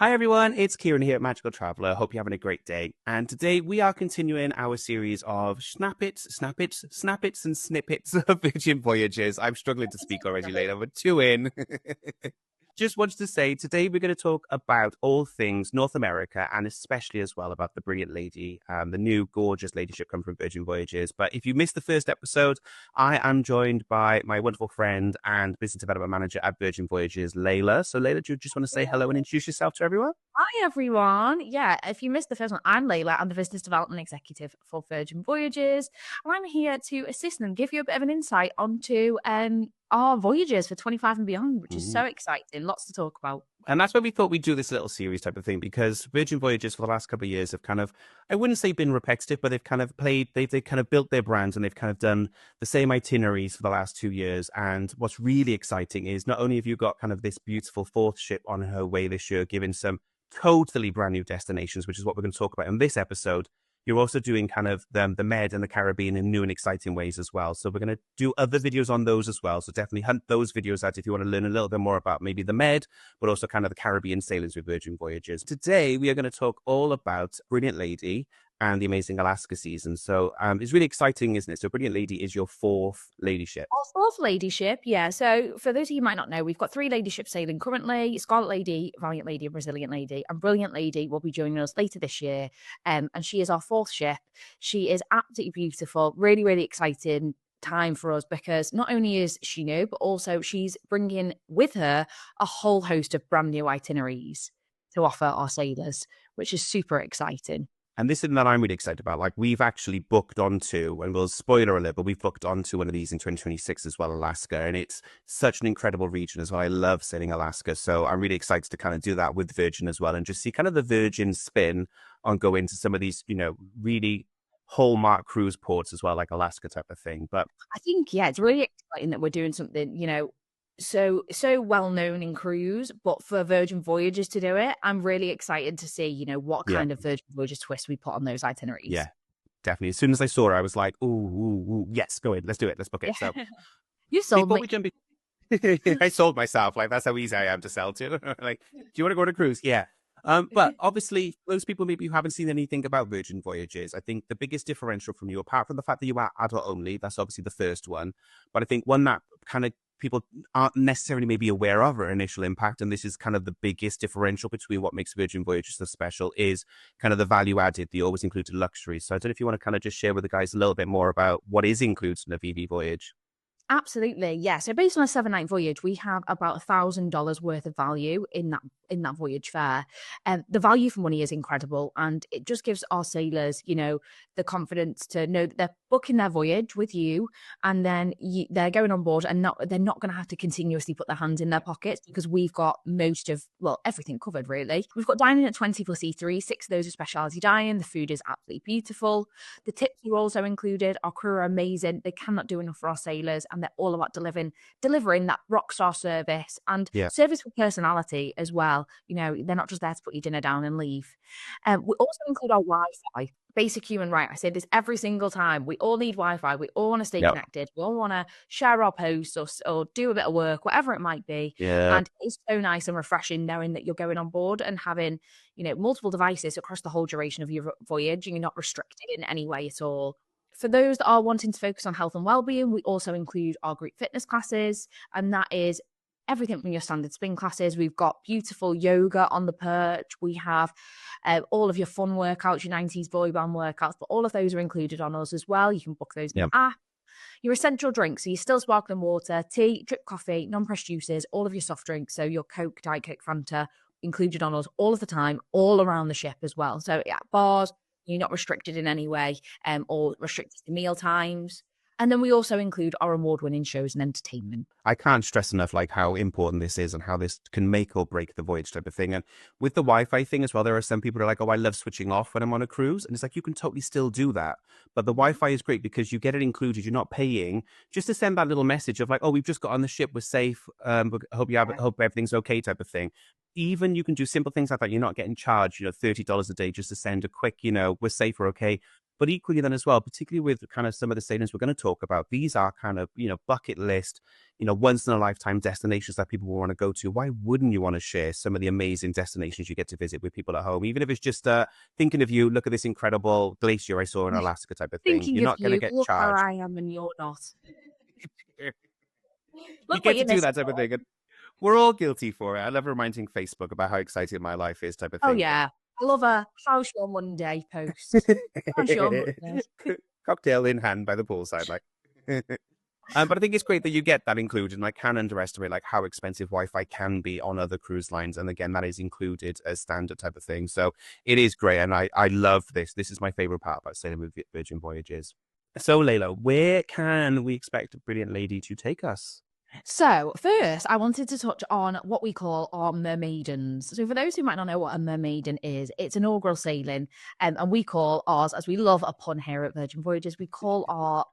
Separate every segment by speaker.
Speaker 1: Hi everyone, it's Kieran here at Magical Traveller. Hope you're having a great day. And today we are continuing our series of snappets, and snippets of Virgin Voyages. I'm struggling to speak already, Leyla, but two in. Just wanted to say today we're going to talk about all things North America and especially as well about the brilliant lady, the new gorgeous ladyship come from Virgin Voyages. But if you missed the first episode, I am joined by my wonderful friend and business development manager at Virgin Voyages, Leyla. So Leyla, do you just want to say hello and introduce yourself to everyone?
Speaker 2: Hi, everyone. Yeah, if you missed the first one, I'm Leyla. I'm the Business Development Executive for Virgin Voyages. And I'm here to assist and give you a bit of an insight onto our voyages for 25 and beyond, which is so exciting. Lots to talk about.
Speaker 1: And that's why we thought we'd do this little series type of thing, because Virgin Voyages for the last couple of years have kind of, I wouldn't say been repetitive, but they've kind of they've kind of built their brands and they've kind of done the same itineraries for the last 2 years. And what's really exciting is not only have you got kind of this beautiful fourth ship on her way this year, giving some totally brand new destinations, which is what we're going to talk about in this episode. You're also doing kind of the Med and the Caribbean in new and exciting ways as well. So we're going to do other videos on those as well. So definitely hunt those videos out if you want to learn a little bit more about maybe the Med, but also kind of the Caribbean sailings with Virgin Voyages. Today, we are going to talk all about Brilliant Lady and the amazing Alaska season. So it's really exciting, isn't it? So Brilliant Lady is your fourth ladyship.
Speaker 2: Our fourth ladyship, yeah. So for those of you who might not know, we've got 3 ladyships sailing currently: Scarlet Lady, Valiant Lady, and Resilient Lady. And Brilliant Lady will be joining us later this year. And she is our fourth ship. She is absolutely beautiful, really, really exciting time for us because not only is she new, but also she's bringing with her a whole host of brand new itineraries to offer our sailors, which is super exciting.
Speaker 1: And this is something that I'm really excited about. Like, we've actually booked onto, and we'll spoiler alert, but we've booked onto one of these in 2026 as well, Alaska. And it's such an incredible region as well. I love sailing Alaska. So I'm really excited to kind of do that with Virgin as well and just see kind of the Virgin spin on going to some of these, really hallmark cruise ports as well, like Alaska type of thing. But
Speaker 2: I think, yeah, it's really exciting that we're doing something, so well known in cruise, but for Virgin Voyages to do it, I'm really excited to see, what
Speaker 1: yeah,
Speaker 2: kind of Virgin Voyages twist we put on those itineraries.
Speaker 1: yeah, definitely. As soon as I saw her, I was like, ooh, yes, go in. Let's do it. Let's book it. So
Speaker 2: Yeah. You sold
Speaker 1: before
Speaker 2: me.
Speaker 1: we jump in, I sold myself. Like, that's how easy I am to sell to. Like, do you want to go on a cruise? Yeah. But obviously, those people maybe who haven't seen anything about Virgin Voyages, I think the biggest differential from you, apart from the fact that you are adult only, that's obviously the first one. But I think one that kind of people aren't necessarily maybe aware of her initial impact, and this is kind of the biggest differential between what makes Virgin Voyages so special, is kind of the value added, the always included luxuries. So I don't know if you want to kind of just share with the guys a little bit more about what is included in a VV voyage.
Speaker 2: Absolutely, yeah. So based on a 7-night voyage, we have about $1,000 worth of value in that voyage fare. And the value for money is incredible, and it just gives our sailors, the confidence to know that they're booking their voyage with you, and then they're going on board, and they're not going to have to continuously put their hands in their pockets because we've got everything covered. Really, we've got dining at 20 plus E3. 6 of those are specialty dining. The food is absolutely beautiful. The tips are also included. Our crew are amazing. They cannot do enough for our sailors, and they're all about delivering that rock star service and
Speaker 1: Yeah.
Speaker 2: service with personality as well. They're not just there to put your dinner down and leave. We also include our Wi-Fi. Basic human right. I say this every single time. We all need Wi-Fi. We all want to stay
Speaker 1: Yeah.
Speaker 2: connected. We all want to share our posts or do a bit of work, whatever it might be.
Speaker 1: Yeah.
Speaker 2: And it's so nice and refreshing knowing that you're going on board and having, multiple devices across the whole duration of your voyage, and you're not restricted in any way at all. For those that are wanting to focus on health and well-being, we also include our group fitness classes, and that is everything from your standard spin classes. We've got beautiful yoga on the perch. We have all of your fun workouts, your 90s boy band workouts, but all of those are included on us as well. You can book those in
Speaker 1: Yeah.
Speaker 2: the app. Your essential drinks, so your still sparkling water, tea, drip coffee, non-pressed juices, all of your soft drinks, so your Coke, Diet Coke, Fanta, included on us all of the time, all around the ship as well. So yeah, bars, you're not restricted in any way or restricted to meal times. And then we also include our award-winning shows and entertainment.
Speaker 1: I can't stress enough like how important this is and how this can make or break the voyage type of thing. And with the Wi-Fi thing as well, there are some people who are like, oh, I love switching off when I'm on a cruise. And it's like, you can totally still do that. But the Wi-Fi is great because you get it included. You're not paying just to send that little message of like, oh, we've just got on the ship. We're safe. Hope everything's okay type of thing. Even you can do simple things like that. You're not getting charged, $30 a day just to send a quick, we're safe, we're okay. But equally then as well, particularly with kind of some of the sailings we're going to talk about, these are kind of, bucket list, once in a lifetime destinations that people will want to go to. Why wouldn't you want to share some of the amazing destinations you get to visit with people at home? Even if it's just thinking of you, look at this incredible glacier I saw in Alaska type of thing.
Speaker 2: Thinking
Speaker 1: You're
Speaker 2: of
Speaker 1: not going to
Speaker 2: you,
Speaker 1: get
Speaker 2: look where
Speaker 1: charged.
Speaker 2: I am and you're not.
Speaker 1: You
Speaker 2: Look what
Speaker 1: get to
Speaker 2: you're
Speaker 1: do
Speaker 2: missing
Speaker 1: that type of
Speaker 2: out.
Speaker 1: thing. And we're all guilty for it. I love reminding Facebook about how exciting my life is type of
Speaker 2: Oh
Speaker 1: thing.
Speaker 2: yeah, I love a how's your Monday post. How's your Monday?
Speaker 1: Cocktail in hand by the poolside, like. But I think it's great that you get that included, and I can underestimate like how expensive Wi-Fi can be on other cruise lines. And again, that is included as standard type of thing. So it is great, and I love this. This is my favorite part about sailing with Virgin Voyages. So Leyla, where can we expect a brilliant lady to take us?
Speaker 2: So, first, I wanted to touch on what we call our mermaidens. So, for those who might not know what a mermaiden is, it's inaugural sailing, and we call ours, as we love a pun here at Virgin Voyages, we call our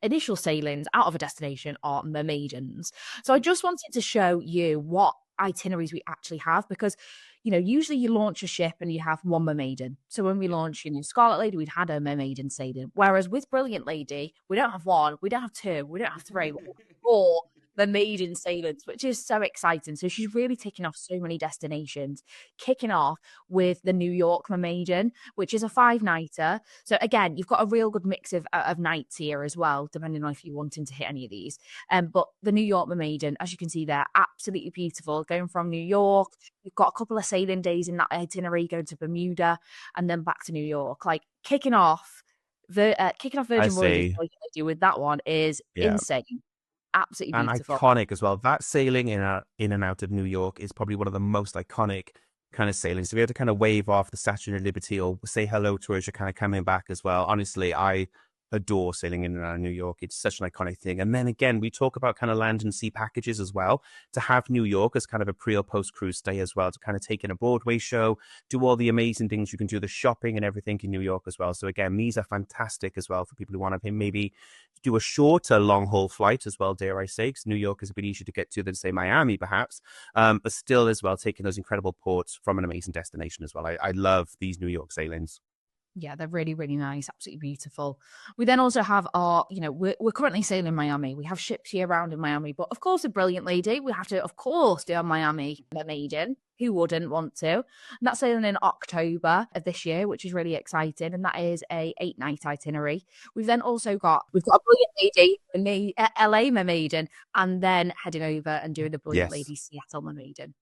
Speaker 2: initial sailings out of a destination are mermaidens. So I just wanted to show you what itineraries we actually have because, usually you launch a ship and you have one mermaiden. So when we launched, Scarlet Lady, we'd had a mermaiden sailing. Whereas with Brilliant Lady, we don't have one, we don't have two, we don't have three, we have four mermaiden sailings, which is so exciting. So she's really ticking off so many destinations, kicking off with the New York Mermaiden, which is a 5-nighter. So again, you've got a real good mix of nights here as well, depending on if you're wanting to hit any of these. But the New York Maiden, as you can see there, absolutely beautiful. Going from New York, you've got a couple of sailing days in that itinerary, going to Bermuda and then back to New York. Like kicking off
Speaker 1: I
Speaker 2: Virgin Voyages
Speaker 1: see.
Speaker 2: with that one is
Speaker 1: Yeah.
Speaker 2: insane. Absolutely
Speaker 1: And
Speaker 2: beautiful.
Speaker 1: iconic as well. That sailing in and out of New York is probably one of the most iconic kind of sailings. So we had to kind of wave off the Statue of Liberty or say hello to her as you're kind of coming back as well. Honestly, I adore sailing in and out of New York. It's such an iconic thing. And then again, we talk about kind of land and sea packages as well. To have New York as kind of a pre or post cruise stay as well, to kind of take in a Broadway show, do all the amazing things you can do, the shopping and everything in New York as well. So again, these are fantastic as well for people who want to maybe do a shorter long haul flight as well, dare I say, because New York is a bit easier to get to than say Miami perhaps, but still as well taking those incredible ports from an amazing destination as well. I love these New York sailings.
Speaker 2: Yeah, they're really, really nice, absolutely beautiful. We then also have our, we're currently sailing in Miami. We have ships year round in Miami, but of course, a Brilliant Lady, we have to, of course, do a Miami Maiden. Who wouldn't want to? And that's sailing in October of this year, which is really exciting. And that is a 8-night itinerary. We've a Brilliant Lady in the LA Maiden, and then heading over and doing the Brilliant
Speaker 1: Yes.
Speaker 2: Lady Seattle Maiden.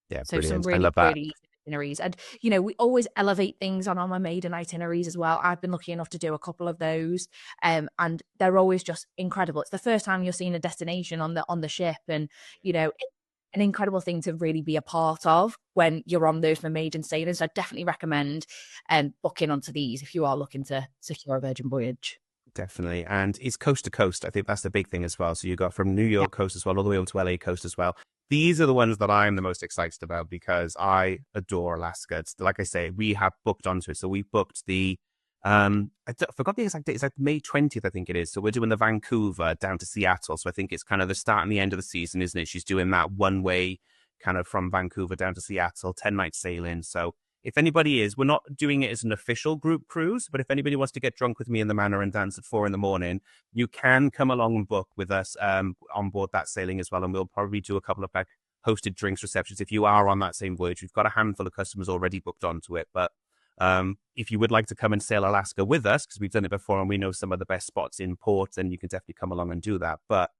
Speaker 1: Yeah,
Speaker 2: So some
Speaker 1: brilliant. I
Speaker 2: really,
Speaker 1: love that.
Speaker 2: really itineraries. And, we always elevate things on our maiden itineraries as well. I've been lucky enough to do a couple of those. And they're always just incredible. It's the first time you're seeing a destination on the ship. And, an incredible thing to really be a part of when you're on those maiden sailings. So I definitely recommend booking onto these if you are looking to secure a Virgin Voyage.
Speaker 1: Definitely. And it's coast to coast. I think that's the big thing as well. So you got from New
Speaker 2: Yeah.
Speaker 1: York coast as well, all the way over to LA coast as well. These are the ones that I'm the most excited about because I adore Alaska. It's like I say, we have booked onto it. So we booked the forgot the exact date. It's like May 20th, I think it is. So we're doing the Vancouver down to Seattle. So I think it's kind of the start and the end of the season, isn't it? She's doing that one way kind of from Vancouver down to Seattle, 10-night sailing. So if anybody is, we're not doing it as an official group cruise, but if anybody wants to get drunk with me in the manor and dance at 4 a.m, you can come along and book with us on board that sailing as well. And we'll probably do a couple of like hosted drinks receptions if you are on that same voyage. We've got a handful of customers already booked onto it, but if you would like to come and sail Alaska with us, because we've done it before and we know some of the best spots in port, then you can definitely come along and do that. But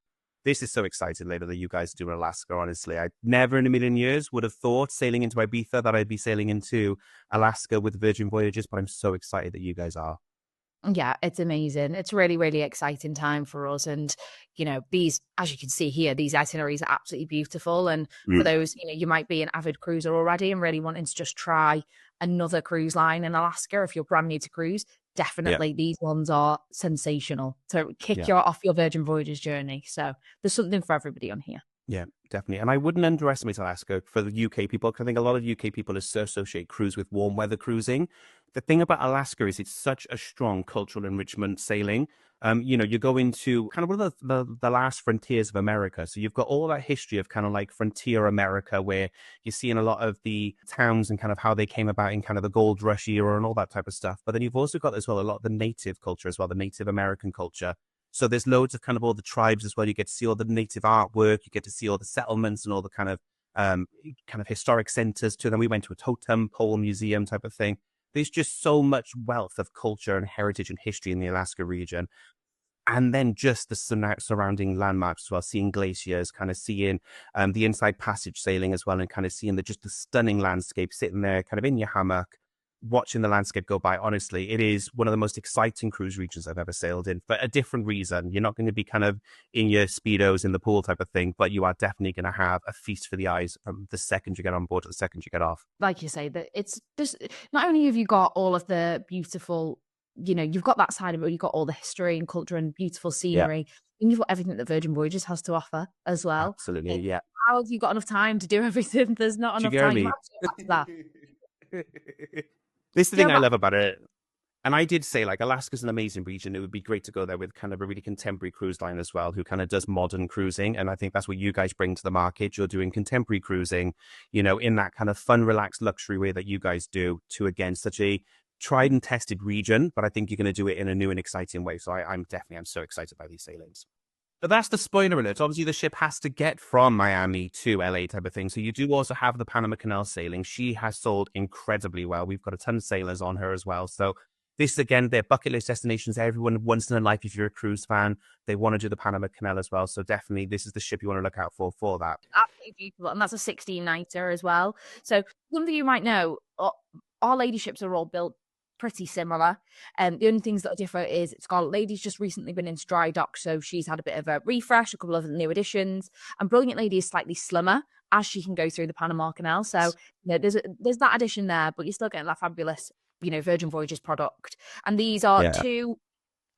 Speaker 1: this is so exciting, Leyla, that you guys do in Alaska, honestly. I never in a million years would have thought sailing into Ibiza that I'd be sailing into Alaska with Virgin Voyages, but I'm so excited that you guys are.
Speaker 2: Yeah, it's amazing. It's really, really exciting time for us. And, these, as you can see here, these itineraries are absolutely beautiful. And for those, you might be an avid cruiser already and really wanting to just try another cruise line in Alaska, if you're brand new to cruise,
Speaker 1: Yeah,
Speaker 2: definitely these ones are sensational to kick
Speaker 1: yeah.
Speaker 2: you off your Virgin Voyages journey. So there's something for everybody on here.
Speaker 1: Yeah, definitely. And I wouldn't underestimate Alaska for the UK people, because I think a lot of UK people associate cruise with warm weather cruising. The thing about Alaska is it's such a strong cultural enrichment sailing. You go into kind of one of the last frontiers of America. So you've got all that history of kind of like frontier America, where you're seeing a lot of the towns and kind of how they came about in kind of the gold rush era and all that type of stuff. But then you've also got as well a lot of the native culture as well, the Native American culture. So there's loads of kind of all the tribes as well. You get to see all the native artwork. You get to see all the settlements and all the kind of historic centers too. Then we went to a totem pole museum type of thing. There's just so much wealth of culture and heritage and history in the Alaska region. And then just the surrounding landmarks as well, seeing glaciers, kind of seeing the Inside Passage sailing as well, and kind of seeing just the stunning landscape, sitting there kind of in your hammock, watching the landscape go by. Honestly, it is one of the most exciting cruise regions I've ever sailed in, for a different reason. You're not going to be kind of in your Speedos in the pool type of thing, but you are definitely going to have a feast for the eyes from the second you get on board to the second you get off.
Speaker 2: Like you say, that it's just, not only have you got all of the beautiful, you've got that side of it, you've got all the history and culture and beautiful scenery, and you've got everything that Virgin Voyages has to offer as well.
Speaker 1: Absolutely, yeah.
Speaker 2: How have you got enough time to do everything? There's not enough time. You have to go back to that.
Speaker 1: This is the thing I love about it. And I did say, like, Alaska's an amazing region. It would be great to go there with kind of a really contemporary cruise line as well, who kind of does modern cruising. And I think that's what you guys bring to the market. You're doing contemporary cruising, in that kind of fun, relaxed, luxury way that you guys do, to, again, such a tried and tested region. But I think you're going to do it in a new and exciting way. So I'm so excited by these sailings. But that's the spoiler alert. Obviously, the ship has to get from Miami to LA type of thing. So you do also have the Panama Canal sailing. She has sold incredibly well. We've got a ton of sailors on her as well. So this, again, they're bucket list destinations. Everyone once in a life, if you're a cruise fan, they want to do the Panama Canal as well. So definitely this is the ship you want to look out for that.
Speaker 2: Absolutely beautiful. And that's a 16-nighter as well. So something you might know, our lady ships are all built pretty similar. The only things that are different is Scarlet Lady's just recently been into dry dock, so she's had a bit of a refresh, a couple of new additions. And Brilliant Lady is slightly slimmer as she can go through the Panama Canal. So there's that addition there, but you're still getting that fabulous, Virgin Voyages product. And these are two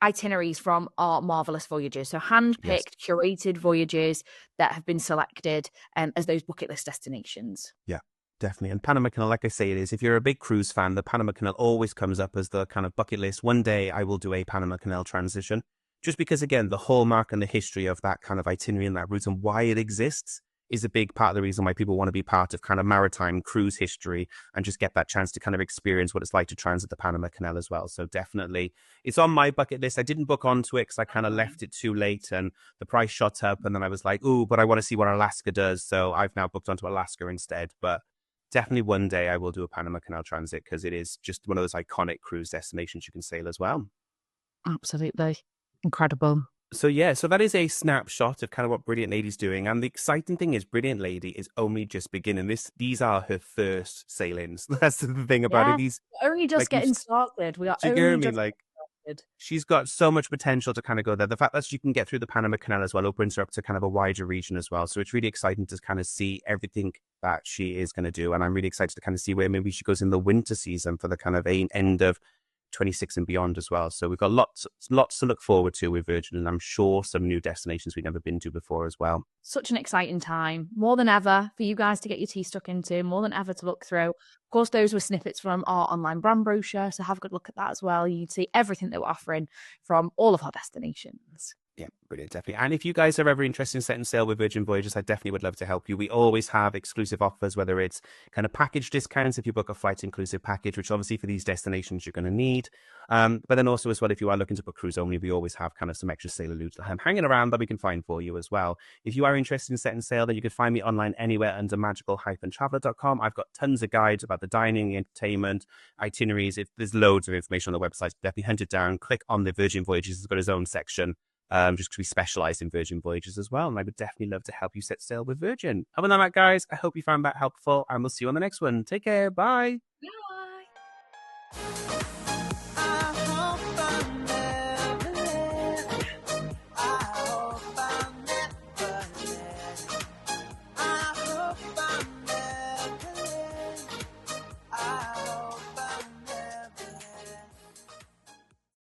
Speaker 2: itineraries from our marvelous voyages. So hand-picked, curated voyages that have been selected as those bucket list destinations.
Speaker 1: Yeah. Definitely. And Panama Canal, like I say, it is, if you're a big cruise fan, the Panama Canal always comes up as the kind of bucket list. One day I will do a Panama Canal transition, just because, again, the hallmark and the history of that kind of itinerary and that route and why it exists is a big part of the reason why people want to be part of kind of maritime cruise history and just get that chance to kind of experience what it's like to transit the Panama Canal as well. So definitely it's on my bucket list. I didn't book onto it because I kind of left it too late and the price shot up. And then I was like, oh, but I want to see what Alaska does. So I've now booked onto Alaska instead. But definitely one day I will do a Panama Canal transit because it is just one of those iconic cruise destinations you can sail as well.
Speaker 2: Absolutely. Incredible.
Speaker 1: So that is a snapshot of kind of what Brilliant Lady's doing. And the exciting thing is Brilliant Lady is only just beginning. These are her first sailings. That's the thing about it. These
Speaker 2: only just getting started. We are
Speaker 1: only just started. She's got so much potential to kind of go there. The fact that she can get through the Panama Canal as well opens her up to kind of a wider region as well. So it's really exciting to kind of see everything that she is going to do. And I'm really excited to kind of see where maybe she goes in the winter season for the kind of end of 26 and beyond as well. So we've got lots to look forward to with Virgin, and I'm sure some new destinations we've never been to before as well.
Speaker 2: Such an exciting time, more than ever for you guys to get your teeth stuck into, more than ever to look through. Of course, those were snippets from our online brand brochure, so have a good look at that as well. You'd see everything that we're offering from all of our destinations.
Speaker 1: Yeah, brilliant, definitely. And if you guys are ever interested in setting sail with Virgin Voyages, I definitely would love to help you. We always have exclusive offers, whether it's kind of package discounts if you book a flight inclusive package, which obviously for these destinations you're going to need. But then also as well, if you are looking to book cruise only, we always have kind of some extra sailor loot hanging around that we can find for you as well. If you are interested in setting sail, then you can find me online anywhere under magical-traveler.com. I've got tons of guides about the dining, the entertainment, itineraries. There's loads of information on the website. Definitely hunt it down. Click on the Virgin Voyages. It's got its own section. Just because we specialize in Virgin Voyages as well. And I would definitely love to help you set sail with Virgin. Other than that, guys, I hope you found that helpful and we'll see you on the next one. Take care. Bye.
Speaker 2: Bye.